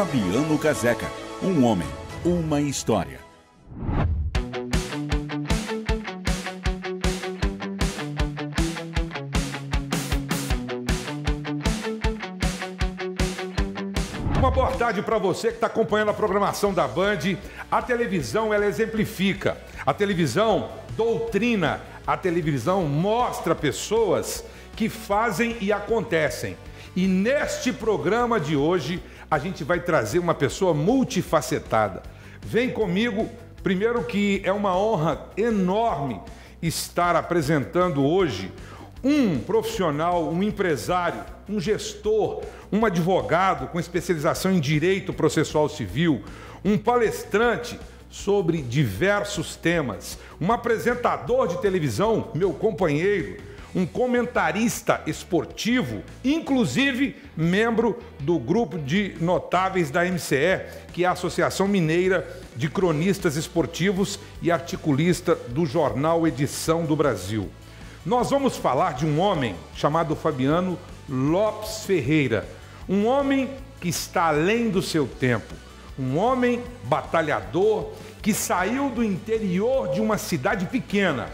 Fabiano Caseca, um homem, uma história. Uma boa tarde para você que está acompanhando a programação da Band. A televisão, ela exemplifica. A televisão doutrina. A televisão mostra pessoas que fazem e acontecem. E neste programa de hoje, a gente vai trazer uma pessoa multifacetada. Vem comigo, primeiro que é uma honra enorme estar apresentando hoje um profissional, um empresário, um gestor, um advogado com especialização em direito processual civil, um palestrante sobre diversos temas, um apresentador de televisão, meu companheiro, um comentarista esportivo, inclusive membro do grupo de notáveis da MCE, que é a Associação Mineira de Cronistas Esportivos e articulista do jornal Edição do Brasil. Nós vamos falar de um homem chamado Fabiano Lopes Ferreira, um homem que está além do seu tempo, um homem batalhador que saiu do interior de uma cidade pequena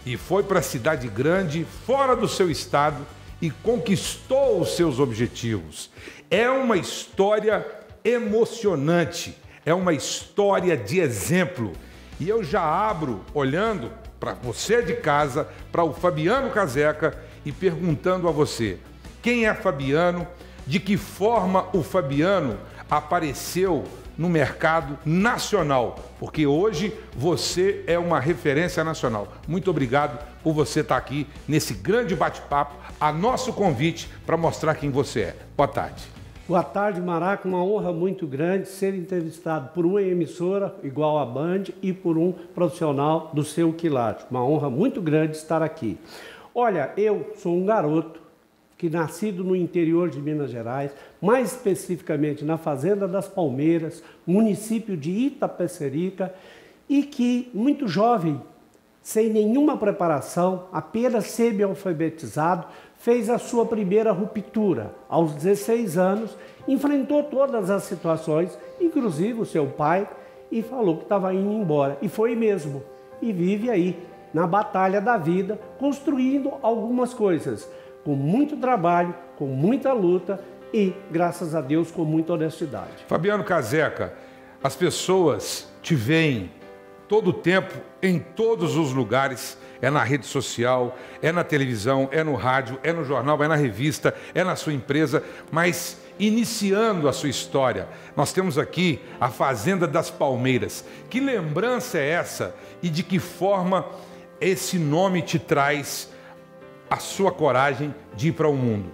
e foi para a cidade grande, fora do seu estado, e conquistou os seus objetivos. É uma história emocionante, é uma história de exemplo. E eu já abro olhando para você de casa, para o Fabiano Caseca e perguntando a você, quem é Fabiano, de que forma o Fabiano apareceu no mercado nacional, porque hoje você é uma referência nacional. Muito obrigado por você estar aqui nesse grande bate-papo, a nosso convite para mostrar quem você é. Boa tarde. Boa tarde, Maraca. Uma honra muito grande ser entrevistado por uma emissora igual a Band e por um profissional do seu quilate. Uma honra muito grande estar aqui. Olha, eu sou um garoto que nascido no interior de Minas Gerais, mais especificamente na Fazenda das Palmeiras, município de Itapecerica, e que, muito jovem, sem nenhuma preparação, apenas semi-alfabetizado, fez a sua primeira ruptura. Aos 16 anos, enfrentou todas as situações, inclusive o seu pai, e falou que estava indo embora. E foi mesmo. E vive aí, na batalha da vida, construindo algumas coisas, com muito trabalho, com muita luta e, graças a Deus, com muita honestidade. Fabiano Caseca, as pessoas te veem todo o tempo, em todos os lugares, é na rede social, é na televisão, é no rádio, é no jornal, é na revista, é na sua empresa, mas iniciando a sua história, nós temos aqui a Fazenda das Palmeiras. Que lembrança é essa e de que forma esse nome te traz a sua coragem de ir para o mundo?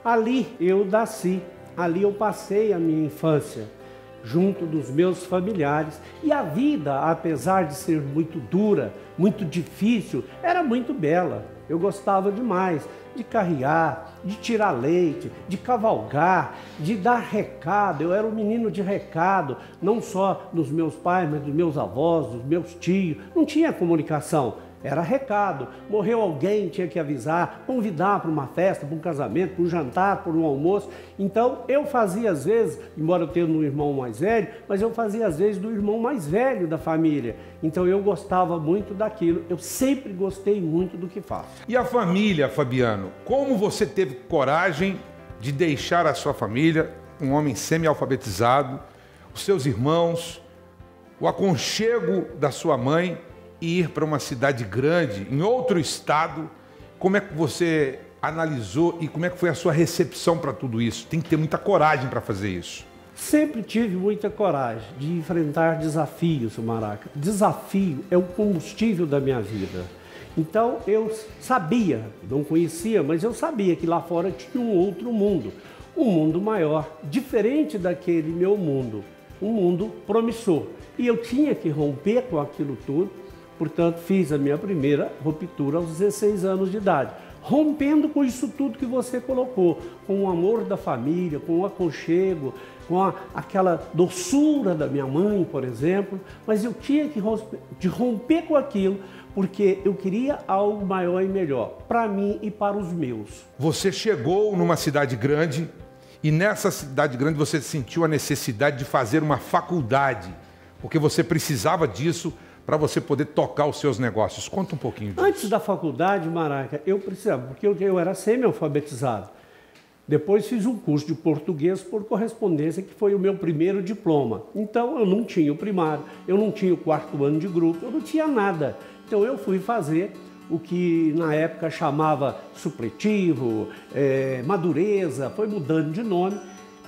Ali eu nasci, ali eu passei a minha infância, junto dos meus familiares. E a vida, apesar de ser muito dura, muito difícil, era muito bela. Eu gostava demais de carrear, de tirar leite, de cavalgar, de dar recado. Eu era um menino de recado, não só dos meus pais, mas dos meus avós, dos meus tios. Não tinha comunicação. Era recado, morreu alguém, tinha que avisar, convidar para uma festa, para um casamento, para um jantar, para um almoço. Então eu fazia às vezes, embora eu tenha um irmão mais velho, mas eu fazia às vezes do irmão mais velho da família. Então eu gostava muito daquilo, eu sempre gostei muito do que faço. E a família, Fabiano, como você teve coragem de deixar a sua família, um homem semi-alfabetizado, os seus irmãos, o aconchego da sua mãe, e ir para uma cidade grande, em outro estado? Como é que você analisou e como é que foi a sua recepção para tudo isso? Tem que ter muita coragem para fazer isso. Sempre tive muita coragem de enfrentar desafios, Maraca. Desafio é o combustível da minha vida. Então eu sabia, não conhecia, mas eu sabia que lá fora tinha um outro mundo. Um mundo maior, diferente daquele meu mundo. Um mundo promissor. E eu tinha que romper com aquilo tudo. Portanto, fiz a minha primeira ruptura aos 16 anos de idade, rompendo com isso tudo que você colocou, com o amor da família, com o aconchego, com aquela doçura da minha mãe, por exemplo, mas eu tinha que romper com aquilo, porque eu queria algo maior e melhor, para mim e para os meus. Você chegou numa cidade grande E nessa cidade grande você sentiu a necessidade de fazer uma faculdade, porque você precisava disso para você poder tocar os seus negócios. Conta um pouquinho disso. Antes da faculdade, Maraca, eu precisava, porque eu era semi-alfabetizado. Depois fiz um curso de português por correspondência, que foi o meu primeiro diploma. Então eu não tinha o primário, eu não tinha o 4º ano de grupo, eu não tinha nada. Então eu fui fazer o que na época chamava supletivo, madureza, foi mudando de nome,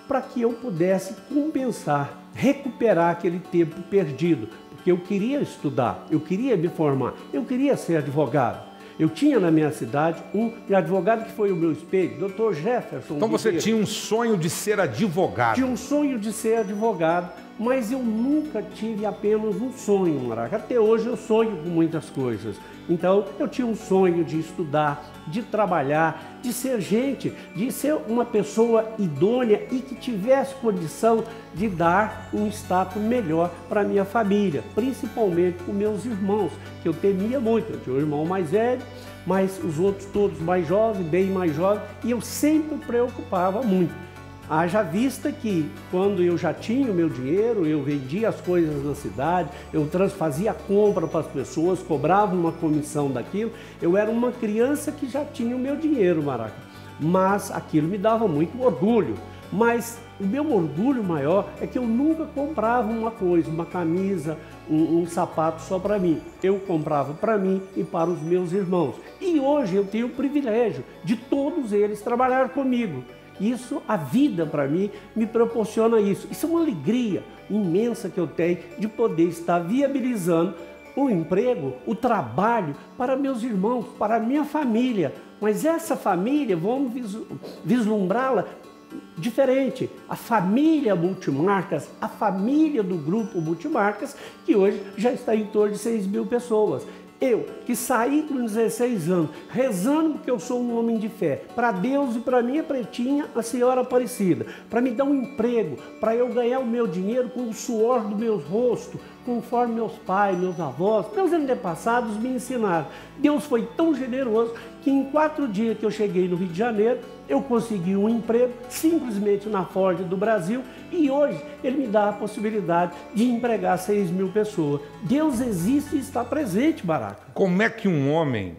para que eu pudesse compensar, recuperar aquele tempo perdido, porque eu queria estudar, eu queria me formar, eu queria ser advogado. Eu tinha na minha cidade um advogado que foi o meu espelho, Dr. Jefferson. Então você tinha um sonho de ser advogado? Tinha um sonho de ser advogado, mas eu nunca tive apenas um sonho, Maraca. Até hoje eu sonho com muitas coisas. Então eu tinha um sonho de estudar, de trabalhar, de ser gente, de ser uma pessoa idônea e que tivesse condição de dar um status melhor para a minha família, principalmente com meus irmãos, que eu temia muito. Eu tinha um irmão mais velho, mas os outros todos mais jovens, bem mais jovens, e eu sempre preocupava muito. Haja vista que, quando eu já tinha o meu dinheiro, eu vendia as coisas na cidade, eu fazia compra para as pessoas, cobrava uma comissão daquilo, eu era uma criança que já tinha o meu dinheiro, Maraca. Mas aquilo me dava muito orgulho. Mas o meu orgulho maior é que eu nunca comprava uma coisa, uma camisa, um sapato só para mim. Eu comprava para mim e para os meus irmãos. E hoje eu tenho o privilégio de todos eles trabalhar comigo. Isso, a vida para mim, me proporciona isso. Isso é uma alegria imensa que eu tenho de poder estar viabilizando o emprego, o trabalho para meus irmãos, para a minha família. Mas essa família, vamos vislumbrá-la diferente. A família Multimarcas, a família do grupo Multimarcas, que hoje já está em torno de 6.000 pessoas. Eu, que saí com 16 anos, rezando porque eu sou um homem de fé, para Deus e para minha pretinha, a Senhora Aparecida, para me dar um emprego, para eu ganhar o meu dinheiro com o suor do meu rosto, conforme meus pais, meus avós, meus antepassados me ensinaram. Deus foi tão generoso que em 4 dias que eu cheguei no Rio de Janeiro, eu consegui um emprego simplesmente na Ford do Brasil e hoje ele me dá a possibilidade de empregar 6.000 pessoas. Deus existe e está presente, Maraca. Como é que um homem,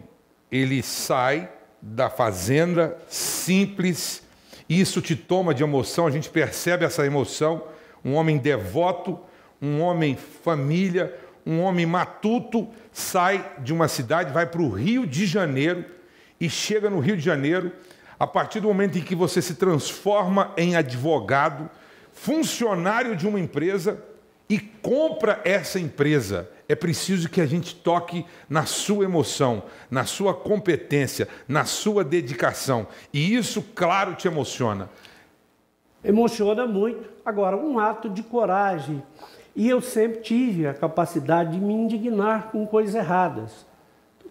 ele sai da fazenda simples, isso te toma de emoção, a gente percebe essa emoção, um homem devoto, um homem família, um homem matuto, sai de uma cidade, vai para o Rio de Janeiro e chega no Rio de Janeiro, a partir do momento em que você se transforma em advogado, funcionário de uma empresa e compra essa empresa. É preciso que a gente toque na sua emoção, na sua competência, na sua dedicação. E isso, claro, te emociona. Emociona muito. Agora, um ato de coragem. E eu sempre tive a capacidade de me indignar com coisas erradas.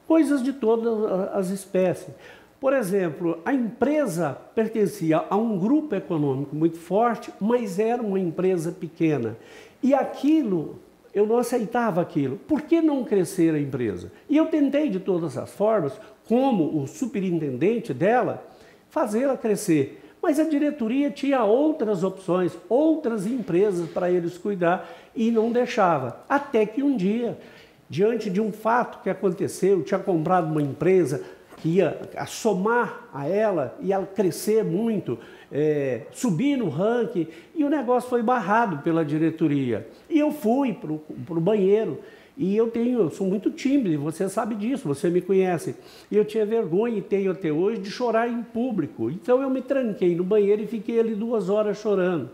Coisas de todas as espécies. Por exemplo, a empresa pertencia a um grupo econômico muito forte, mas era uma empresa pequena. E aquilo, eu não aceitava aquilo. Por que não crescer a empresa? E eu tentei de todas as formas, como o superintendente dela, fazê-la crescer. Mas a diretoria tinha outras opções, outras empresas para eles cuidar e não deixava. Até que um dia, diante de um fato que aconteceu, eu tinha comprado uma empresa que ia somar a ela, ia crescer muito, subir no ranking, e o negócio foi barrado pela diretoria. E eu fui para o banheiro, e eu sou muito tímido, você sabe disso, você me conhece. E eu tinha vergonha, e tenho até hoje, de chorar em público. Então eu me tranquei no banheiro e fiquei ali 2 horas chorando.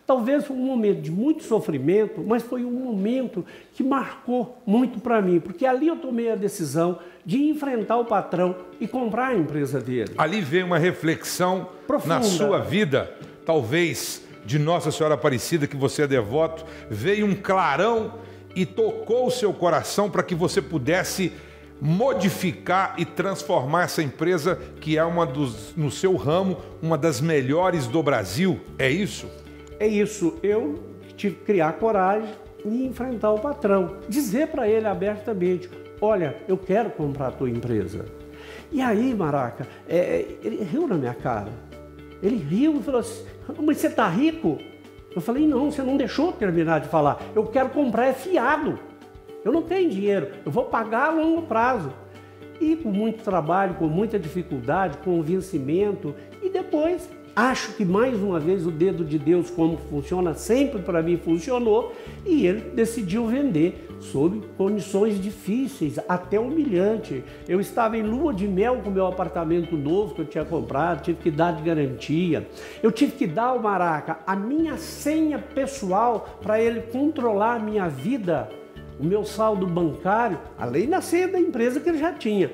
Talvez foi um momento de muito sofrimento, mas foi um momento que marcou muito para mim, porque ali eu tomei a decisão de enfrentar o patrão e comprar a empresa dele. Ali veio uma reflexão profunda na sua vida, talvez de Nossa Senhora Aparecida, que você é devoto, veio um clarão e tocou o seu coração para que você pudesse modificar e transformar essa empresa, que é no seu ramo, uma das melhores do Brasil. É isso? É isso, eu tive que criar coragem e enfrentar o patrão. Dizer para ele abertamente, olha, eu quero comprar a tua empresa. E aí, Maraca, ele riu na minha cara. Ele riu e falou assim, Mas você está rico? Eu falei, não, você não deixou eu terminar de falar. Eu quero comprar fiado. Eu não tenho dinheiro, eu vou pagar a longo prazo. E com muito trabalho, com muita dificuldade, convencimento, e depois acho que mais uma vez o dedo de Deus, como funciona, sempre para mim funcionou, e ele decidiu vender sob condições difíceis, até humilhante. Eu estava em lua de mel com o meu apartamento novo que eu tinha comprado, tive que dar de garantia. Eu tive que dar ao Maraca a minha senha pessoal para ele controlar a minha vida, o meu saldo bancário, além da senha da empresa que ele já tinha,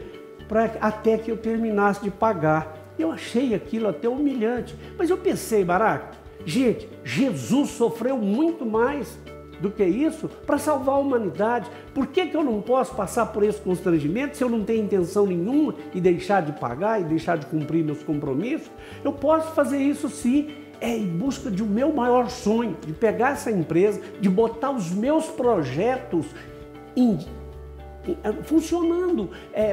até que eu terminasse de pagar. Eu achei aquilo até humilhante, mas eu pensei, Maraca, gente, Jesus sofreu muito mais do que isso para salvar a humanidade. Por que eu não posso passar por esse constrangimento se eu não tenho intenção nenhuma de deixar de pagar e deixar de cumprir meus compromissos? Eu posso fazer isso sim, em busca de um meu maior sonho, de pegar essa empresa, de botar os meus projetos funcionando,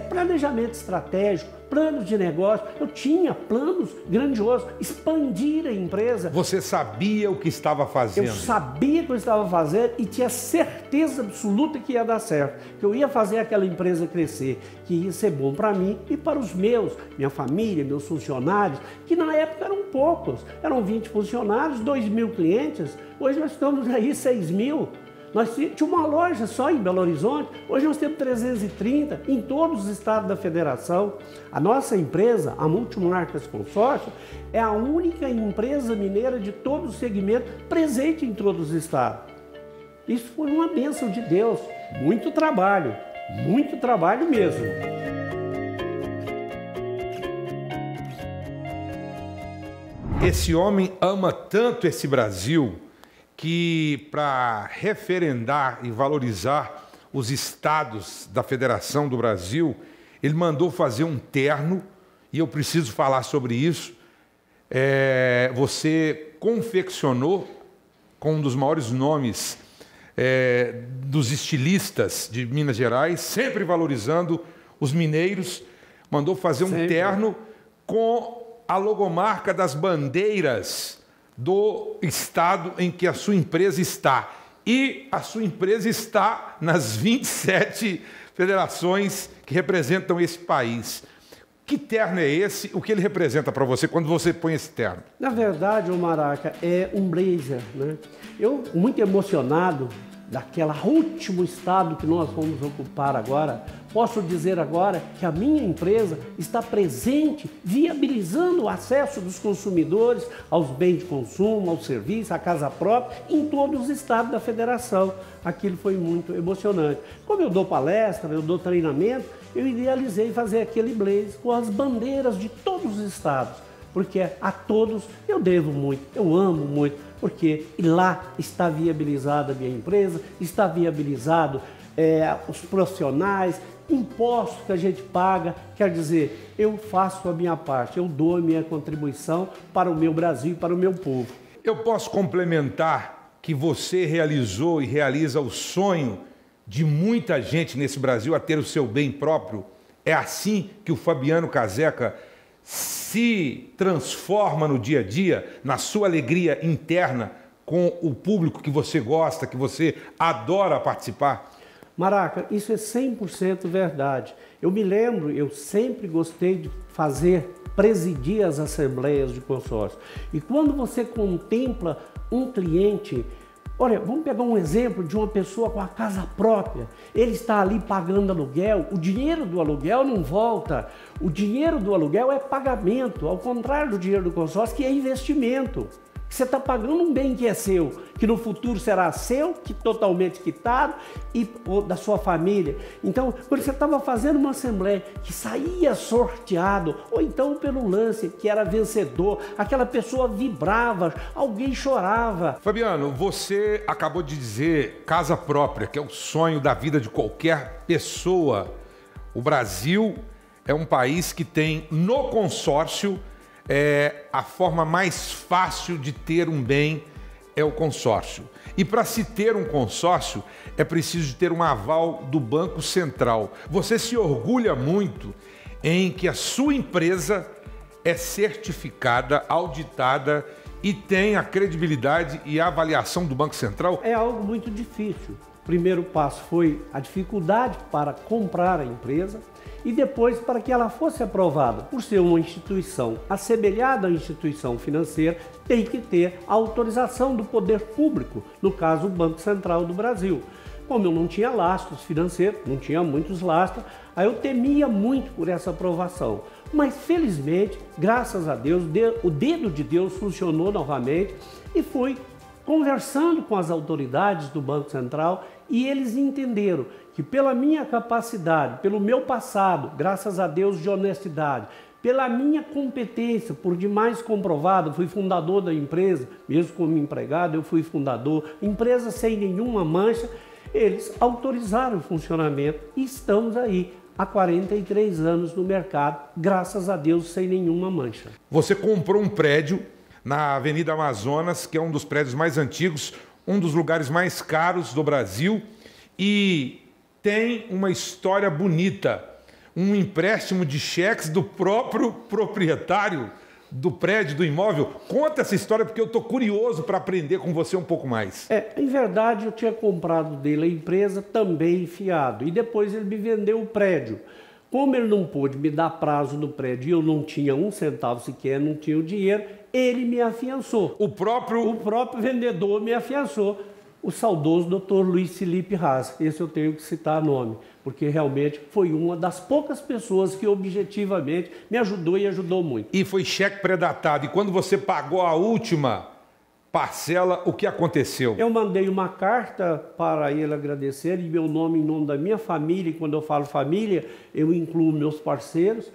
planejamento estratégico, planos de negócio. Eu tinha planos grandiosos, expandir a empresa. Você sabia o que estava fazendo? Eu sabia o que eu estava fazendo e tinha certeza absoluta que ia dar certo, que eu ia fazer aquela empresa crescer, que ia ser bom para mim e para os meus, minha família, meus funcionários, que na época eram poucos, eram 20 funcionários, 2.000 clientes, hoje nós estamos aí 6.000. Nós tínhamos uma loja só em Belo Horizonte, hoje nós temos 330 em todos os estados da federação. A nossa empresa, a Multimarcas Consórcio, é a única empresa mineira de todo o segmento presente em todos os estados. Isso foi uma bênção de Deus, muito trabalho mesmo. Esse homem ama tanto esse Brasil que, para referendar e valorizar os estados da Federação do Brasil, ele mandou fazer um terno, e eu preciso falar sobre isso. Você confeccionou com um dos maiores nomes dos estilistas de Minas Gerais, sempre valorizando os mineiros, mandou fazer um terno com a logomarca das bandeiras do estado em que a sua empresa está. E a sua empresa está nas 27 federações que representam esse país. Que terno é esse? O que ele representa para você quando você põe esse terno? Na verdade, o Maraca, é um blazer, né? Eu, muito emocionado daquele último estado que nós vamos ocupar agora, posso dizer agora que a minha empresa está presente, viabilizando o acesso dos consumidores aos bens de consumo, ao serviço, à casa própria, em todos os estados da federação. Aquilo foi muito emocionante. Como eu dou palestra, eu dou treinamento, eu idealizei fazer aquele blazer com as bandeiras de todos os estados, porque a todos eu devo muito, eu amo muito, porque lá está viabilizada a minha empresa, está viabilizado os profissionais, impostos que a gente paga. Quer dizer, eu faço a minha parte, eu dou a minha contribuição para o meu Brasil e para o meu povo. Eu posso complementar que você realizou e realiza o sonho de muita gente nesse Brasil a ter o seu bem próprio. É assim que o Fabiano Caseca se transforma no dia a dia, na sua alegria interna com o público que você gosta, que você adora participar? Maraca, isso é 100% verdade. Eu me lembro, eu sempre gostei de presidir as assembleias de consórcio. E quando você contempla um cliente, olha, vamos pegar um exemplo de uma pessoa com a casa própria. Ele está ali pagando aluguel, o dinheiro do aluguel não volta. O dinheiro do aluguel é pagamento, ao contrário do dinheiro do consórcio, que é investimento. Você está pagando um bem que é seu, que no futuro será seu, que totalmente quitado, e da sua família. Então, quando você estava fazendo uma assembleia que saía sorteado, ou então pelo lance, que era vencedor, aquela pessoa vibrava, alguém chorava. Fabiano, você acabou de dizer casa própria, que é o sonho da vida de qualquer pessoa. O Brasil é um país que tem no consórcio a forma mais fácil de ter um bem é o consórcio. E para se ter um consórcio é preciso de ter um aval do Banco Central. Você se orgulha muito em que a sua empresa é certificada, auditada e tem a credibilidade e a avaliação do Banco Central? É algo muito difícil. O primeiro passo foi a dificuldade para comprar a empresa e depois para que ela fosse aprovada. Por ser uma instituição assemelhada à instituição financeira, tem que ter a autorização do poder público, no caso o Banco Central do Brasil. Como eu não tinha lastros financeiros, não tinha muitos lastros, aí eu temia muito por essa aprovação. Mas felizmente, graças a Deus, o dedo de Deus funcionou novamente e fui conversando com as autoridades do Banco Central e eles entenderam que pela minha capacidade, pelo meu passado, graças a Deus de honestidade, pela minha competência, por demais comprovado, fui fundador da empresa, mesmo como empregado, eu fui fundador, empresa sem nenhuma mancha, eles autorizaram o funcionamento e estamos aí há 43 anos no mercado, graças a Deus, sem nenhuma mancha. Você comprou um prédio na Avenida Amazonas, que é um dos prédios mais antigos, um dos lugares mais caros do Brasil e tem uma história bonita, um empréstimo de cheques do próprio proprietário do prédio, do imóvel. Conta essa história porque eu estou curioso para aprender com você um pouco mais. Em verdade eu tinha comprado dele a empresa também fiado e depois ele me vendeu o prédio. Como ele não pôde me dar prazo no prédio e eu não tinha um centavo sequer, não tinha o dinheiro, ele me afiançou. O próprio vendedor me afiançou. O saudoso Dr. Luiz Felipe Haas, esse eu tenho que citar nome, porque realmente foi uma das poucas pessoas que objetivamente me ajudou e ajudou muito. E foi cheque pré-datado, e quando você pagou a última parcela, o que aconteceu? Eu mandei uma carta para ele agradecer, em meu nome, em nome da minha família, e quando eu falo família, eu incluo meus parceiros,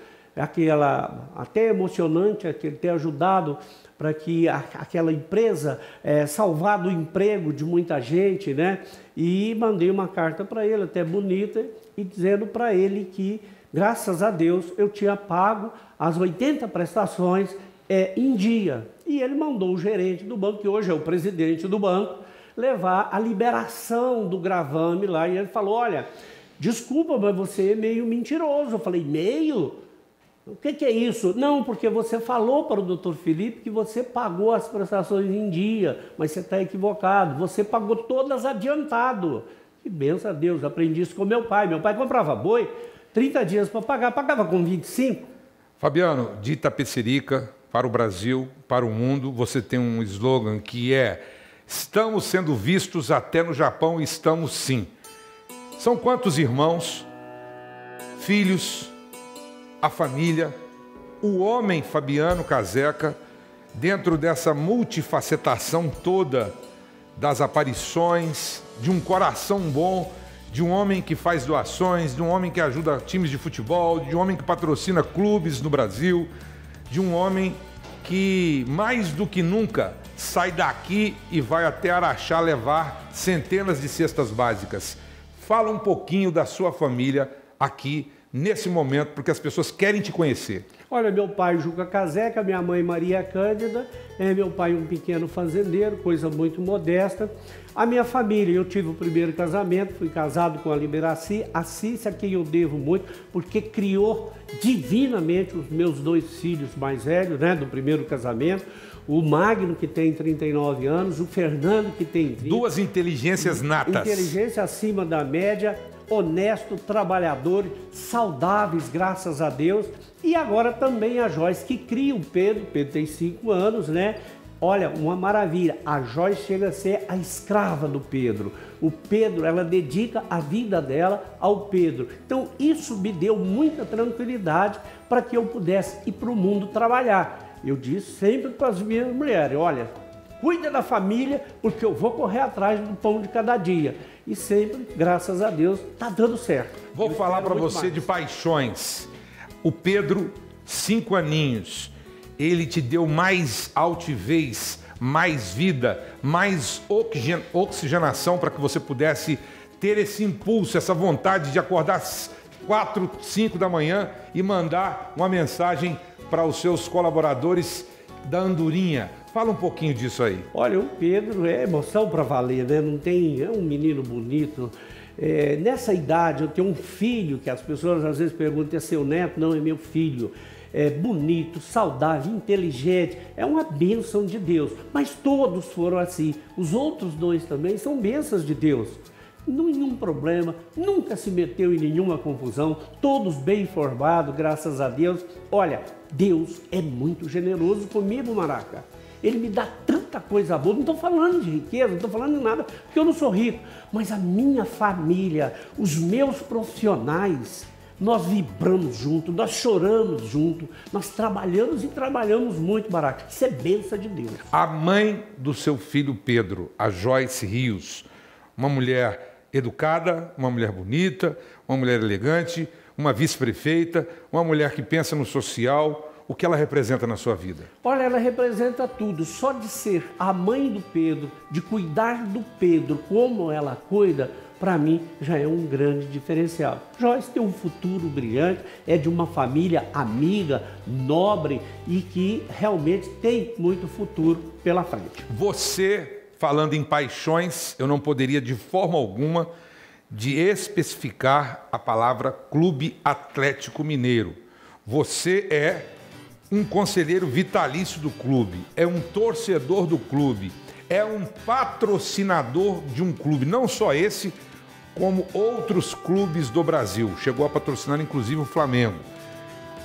até emocionante, ele ter ajudado para que aquela empresa salvar do emprego de muita gente, né? E mandei uma carta para ele, até bonita, e dizendo para ele que, graças a Deus, eu tinha pago as 80 prestações em dia. E ele mandou o gerente do banco, que hoje é o presidente do banco, levar a liberação do gravame lá. E ele falou, olha, desculpa, mas você é meio mentiroso. Eu falei, meio? O que é isso? Não, porque você falou para o Dr. Felipe que você pagou as prestações em dia, mas você está equivocado, você pagou todas adiantado. Que benção a Deus, aprendi isso com meu pai. Meu pai comprava boi, 30 dias para pagar, pagava com 25. Fabiano, de Itapecerica para o Brasil, para o mundo, você tem um slogan que é: estamos sendo vistos até no Japão, estamos sim. São quantos irmãos, filhos, a família, o homem Fabiano Caseca, dentro dessa multifacetação toda das aparições, de um coração bom, de um homem que faz doações, de um homem que ajuda times de futebol, de um homem que patrocina clubes no Brasil, de um homem que mais do que nunca sai daqui e vai até Araxá levar centenas de cestas básicas. Fala um pouquinho da sua família aqui nesse momento, porque as pessoas querem te conhecer. Olha, meu pai Juca Caseca, minha mãe Maria Cândida, meu pai um pequeno fazendeiro, coisa muito modesta. A minha família, eu tive o primeiro casamento, fui casado com a Liberaci, a Cícia, a quem eu devo muito, porque criou divinamente os meus 2 filhos mais velhos, né, do primeiro casamento. O Magno, que tem 39 anos, o Fernando, que tem 20. 2 inteligências natas. Inteligência acima da média, honesto, trabalhador, saudáveis, graças a Deus. E agora também a Joyce, que cria o Pedro. Pedro tem 5 anos, né? Olha, uma maravilha. A Joyce chega a ser a escrava do Pedro. O Pedro, ela dedica a vida dela ao Pedro. Então, isso me deu muita tranquilidade para que eu pudesse ir para o mundo trabalhar. Eu disse sempre para as minhas mulheres, olha, cuida da família, porque eu vou correr atrás do pão de cada dia. E sempre, graças a Deus, está dando certo. Vou falar para você de paixões. O Pedro, 5 aninhos, ele te deu mais altivez, mais vida, mais oxigenação para que você pudesse ter esse impulso, essa vontade de acordar às 4, 5 da manhã e mandar uma mensagem para os seus colaboradores da Andorinha. Fala um pouquinho disso aí. Olha, o Pedro é emoção para valer, né? Não tem, é um menino bonito. Nessa idade eu tenho um filho que as pessoas às vezes perguntam, é seu neto? Não, é meu filho. bonito, saudável, inteligente. É uma bênção de Deus. Mas todos foram assim. Os outros dois também são bênçãos de Deus. Nenhum problema, nunca se meteu em nenhuma confusão, todos bem informados, graças a Deus. Olha, Deus é muito generoso comigo, Maraca. Ele me dá tanta coisa boa, não estou falando de riqueza, não estou falando de nada, porque eu não sou rico. Mas a minha família, os meus profissionais, nós vibramos junto, nós choramos junto, nós trabalhamos e trabalhamos muito, Maraca. Isso é bênção de Deus. A mãe do seu filho Pedro, a Joyce Rios, uma mulher educada, uma mulher bonita, uma mulher elegante, uma vice-prefeita, uma mulher que pensa no social. O que ela representa na sua vida? Olha, ela representa tudo. Só de ser a mãe do Pedro, de cuidar do Pedro como ela cuida, para mim já é um grande diferencial. Joyce tem um futuro brilhante, é de uma família amiga, nobre e que realmente tem muito futuro pela frente. Você, falando em paixões, eu não poderia de forma alguma de especificar a palavra Clube Atlético Mineiro. Você é um conselheiro vitalício do clube, é um torcedor do clube, é um patrocinador de um clube, não só esse, como outros clubes do Brasil. Chegou a patrocinar inclusive o Flamengo.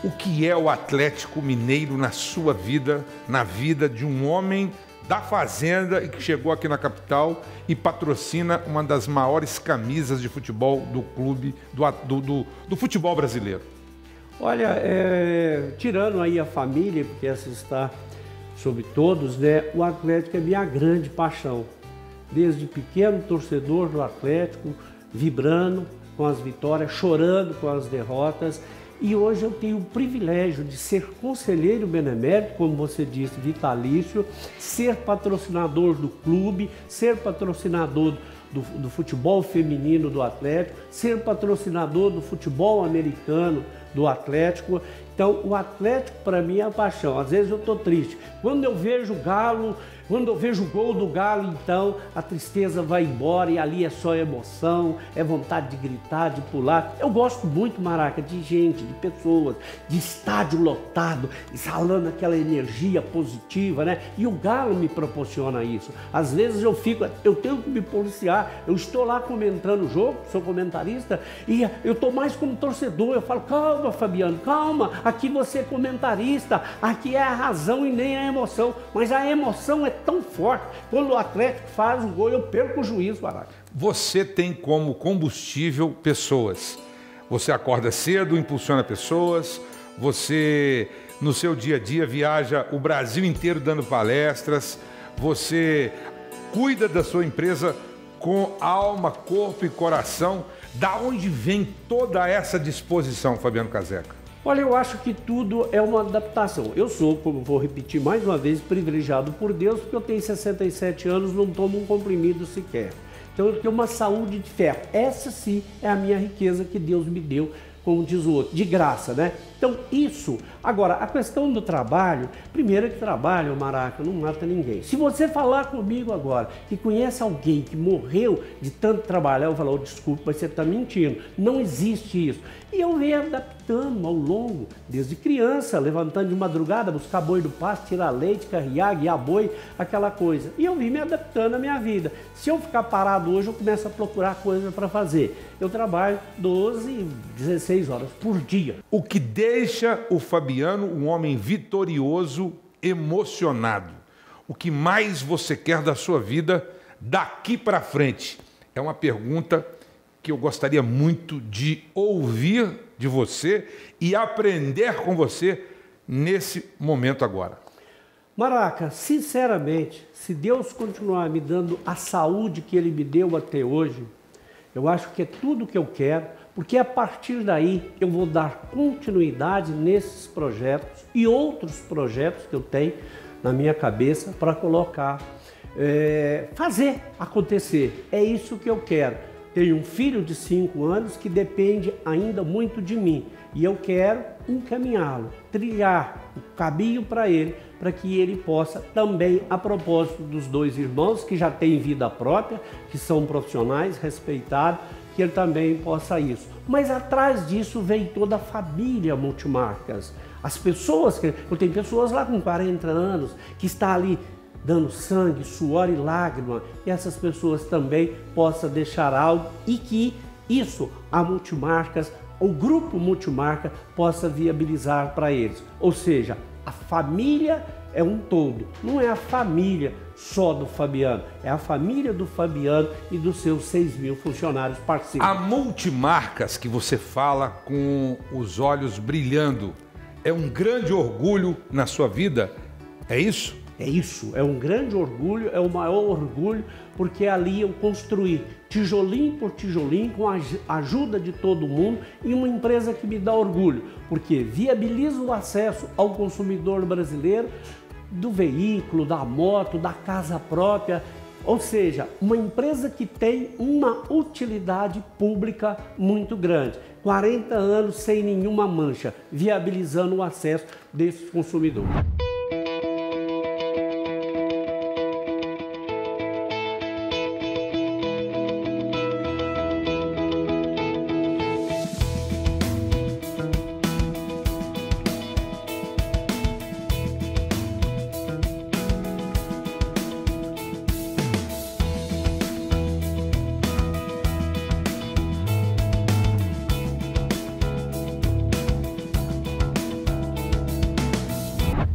O que é o Atlético Mineiro na sua vida, na vida de um homem da fazenda e que chegou aqui na capital e patrocina uma das maiores camisas de futebol do clube, do futebol brasileiro? Olha, tirando aí a família, porque essa está sobre todos, né? O Atlético é minha grande paixão. Desde pequeno torcedor do Atlético, vibrando com as vitórias, chorando com as derrotas. E hoje eu tenho o privilégio de ser conselheiro benemérito, como você disse, vitalício, ser patrocinador do clube, ser patrocinador do futebol feminino do Atlético, ser patrocinador do futebol americano do Atlético. Então, o Atlético para mim é a paixão. Às vezes eu estou triste. Quando eu vejo o Galo, quando eu vejo o gol do Galo, então a tristeza vai embora e ali é só emoção, é vontade de gritar, de pular. Eu gosto muito, Maraca, de gente, de pessoas, de estádio lotado, exalando aquela energia positiva, né? E o Galo me proporciona isso. Às vezes eu tenho que me policiar, eu estou lá comentando o jogo, sou comentarista, e eu estou mais como torcedor. Eu falo, calma, Fabiano, calma, aqui você é comentarista, aqui é a razão e nem a emoção, mas a emoção é tão forte. Quando o Atlético faz um gol, eu perco o juízo, Maraca. Você tem como combustível pessoas. Você acorda cedo, impulsiona pessoas, você no seu dia a dia viaja o Brasil inteiro dando palestras, você cuida da sua empresa com alma, corpo e coração. Da onde vem toda essa disposição, Fabiano Caseca? Olha, eu acho que tudo é uma adaptação. Eu sou, como vou repetir mais uma vez, privilegiado por Deus, porque eu tenho 67 anos, não tomo um comprimido sequer. Então eu tenho uma saúde de ferro. Essa sim é a minha riqueza que Deus me deu, como diz o outro, de graça, né? Então isso. Agora, a questão do trabalho, primeiro que trabalho, Maraca, não mata ninguém. Se você falar comigo agora que conhece alguém que morreu de tanto trabalhar, eu falo, desculpa, mas você está mentindo. Não existe isso. E eu venho adaptando ao longo, desde criança, levantando de madrugada, buscar boi do pasto, tirar leite, carrear, guiar boi, aquela coisa. E eu vim me adaptando à minha vida. Se eu ficar parado hoje, eu começo a procurar coisa para fazer. Eu trabalho 12, 16 horas por dia. O que deixa o Fabiano um homem vitorioso, emocionado? O que mais você quer da sua vida daqui para frente? É uma pergunta que eu gostaria muito de ouvir de você e aprender com você nesse momento agora. Maraca, sinceramente, se Deus continuar me dando a saúde que Ele me deu até hoje, eu acho que é tudo que eu quero, porque a partir daí eu vou dar continuidade nesses projetos e outros projetos que eu tenho na minha cabeça para colocar, fazer acontecer. É isso que eu quero. Tenho um filho de 5 anos que depende ainda muito de mim e eu quero encaminhá-lo, trilhar o caminho para ele, para que ele possa também, a propósito dos 2 irmãos que já têm vida própria, que são profissionais, respeitados, que ele também possa isso. Mas atrás disso vem toda a família Multimarcas. As pessoas, eu tenho pessoas lá com 40 anos que está ali dando sangue, suor e lágrima, e essas pessoas também possam deixar algo e que isso, a Multimarcas, o grupo Multimarca possa viabilizar para eles. Ou seja, a família é um todo, não é a família só do Fabiano, é a família do Fabiano e dos seus 6.000 funcionários parceiros. A Multimarcas que você fala com os olhos brilhando, é um grande orgulho na sua vida, é isso? É isso, é um grande orgulho, é o maior orgulho, porque ali eu construí tijolinho por tijolinho, com a ajuda de todo mundo, e uma empresa que me dá orgulho, porque viabiliza o acesso ao consumidor brasileiro do veículo, da moto, da casa própria, ou seja, uma empresa que tem uma utilidade pública muito grande. 40 anos sem nenhuma mancha, viabilizando o acesso desses consumidores.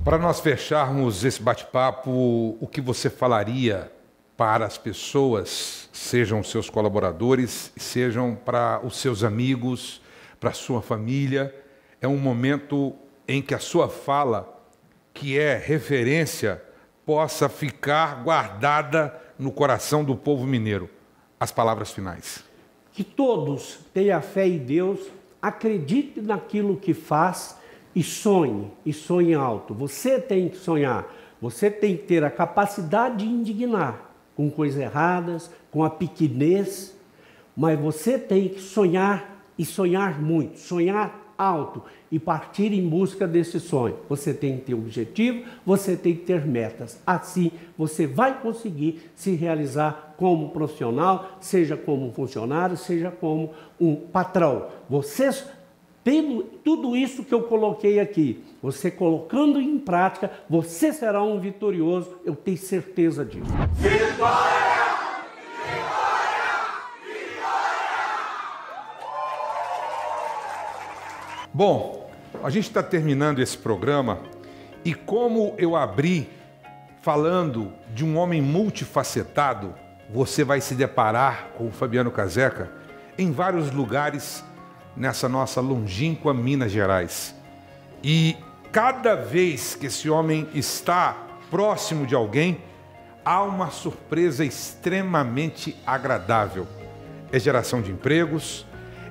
Para nós fecharmos esse bate-papo, o que você falaria para as pessoas, sejam seus colaboradores, sejam para os seus amigos, para a sua família? É um momento em que a sua fala, que é referência, possa ficar guardada no coração do povo mineiro. As palavras finais. Que todos tenham fé em Deus, acreditem naquilo que faz, e sonhe alto. Você tem que sonhar, você tem que ter a capacidade de indignar com coisas erradas, com a pequenez, mas você tem que sonhar e sonhar muito, sonhar alto e partir em busca desse sonho. Você tem que ter objetivo, você tem que ter metas. Assim, você vai conseguir se realizar como profissional, seja como funcionário, seja como um patrão. Você tendo tudo isso que eu coloquei aqui, você colocando em prática, você será um vitorioso, eu tenho certeza disso. Vitória! Bom, a gente está terminando esse programa e como eu abri falando de um homem multifacetado, você vai se deparar com o Fabiano Caseca em vários lugares nessa nossa longínqua Minas Gerais. E cada vez que esse homem está próximo de alguém, há uma surpresa extremamente agradável. É geração de empregos,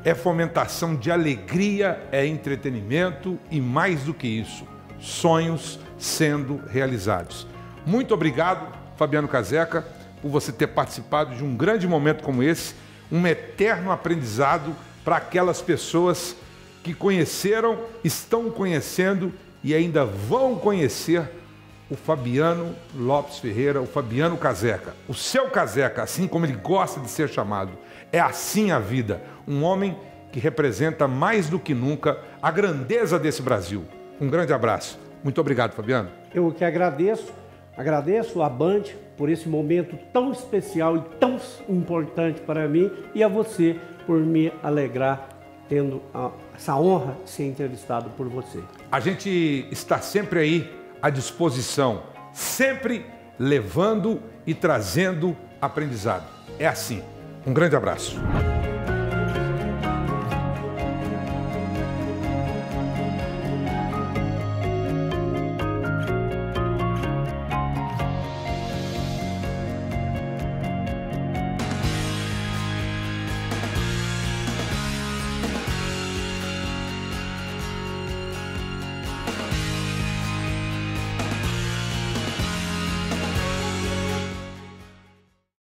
é fomentação de alegria, é entretenimento e, mais do que isso, sonhos sendo realizados. Muito obrigado, Fabiano Caseca, por você ter participado de um grande momento como esse, um eterno aprendizado para aquelas pessoas que conheceram, estão conhecendo e ainda vão conhecer o Fabiano Lopes Ferreira, o Fabiano Caseca. O seu Caseca, assim como ele gosta de ser chamado. É assim a vida. Um homem que representa mais do que nunca a grandeza desse Brasil. Um grande abraço. Muito obrigado, Fabiano. Eu que agradeço a Band por esse momento tão especial e tão importante para mim e a você por me alegrar tendo essa honra de ser entrevistado por você. A gente está sempre aí à disposição, sempre levando e trazendo aprendizado. É assim. Um grande abraço.